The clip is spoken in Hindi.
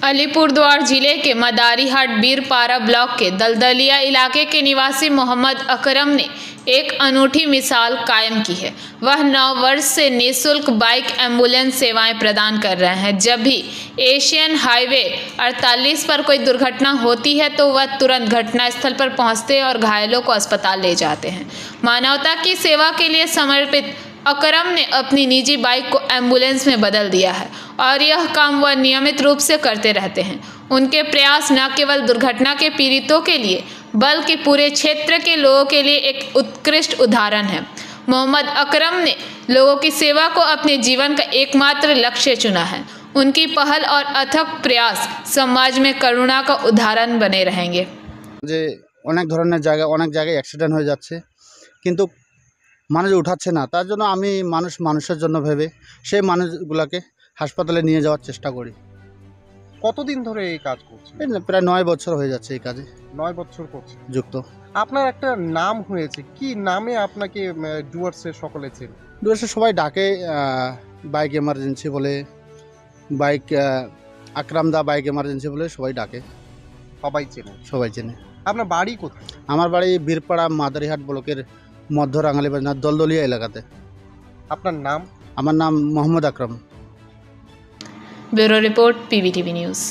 अलीपुरद्वार जिले के मदारीहाट बीरपारा ब्लॉक के दलदलिया इलाके के निवासी मोहम्मद अकरम ने एक अनूठी मिसाल कायम की है। वह 9 वर्ष से निःशुल्क बाइक एम्बुलेंस सेवाएं प्रदान कर रहे हैं। जब भी एशियन हाईवे 48 पर कोई दुर्घटना होती है तो वह तुरंत घटनास्थल पर पहुंचते और घायलों को अस्पताल ले जाते हैं। मानवता की सेवा के लिए समर्पित अकरम ने अपनी निजी बाइक को एम्बुलेंस में बदल दिया है और यह काम वह नियमित रूप से करते रहते हैं। उनके प्रयास न केवल दुर्घटना के पीड़ितों के लिए बल्कि पूरे क्षेत्र के लोगों के लिए एक उत्कृष्ट उदाहरण है। मोहम्मद अकरम ने लोगों की सेवा को अपने जीवन का एकमात्र लक्ष्य चुना है। उनकी पहल और अथक प्रयास समाज में करुणा का उदाहरण बने रहेंगे। যে অনেক ধরনের অনেক জায়গায় অ্যাক্সিডেন্ট হয়ে যাচ্ছে, কিন্তু মানুষ উঠাচ্ছে না। তার জন্য আমি মানুষের জন্য ভেবে সেই মানুষগুলোকে হাসপাতালে নিয়ে যাওয়ার চেষ্টা করি। কতদিন ধরে এই কাজ করছেন? প্রায় 9 বছর হয়ে যাচ্ছে এই কাজে 9 বছর করছেন যুক্ত। আপনার একটা নাম হয়েছে, কি নামে আপনাকে ডুয়ার্সের সকলে চেনে? ডুয়ার্সে সবাই ডাকে বাইক এমার্জেন্সি বলে, বাইক আকরাম দা বাইক এমার্জেন্সি বলে সবাই ডাকে, সবাই চেনে। আপনার বাড়ি কোথায়? আমার বাড়ি বীরপাড়া মাদারিহাট ব্লকের মধ্য রাঙালি বাজার দলদলিয়া এলাকাতে। আপনার নাম? আমার নাম Mohammad Akram. Bureau report PBTV news.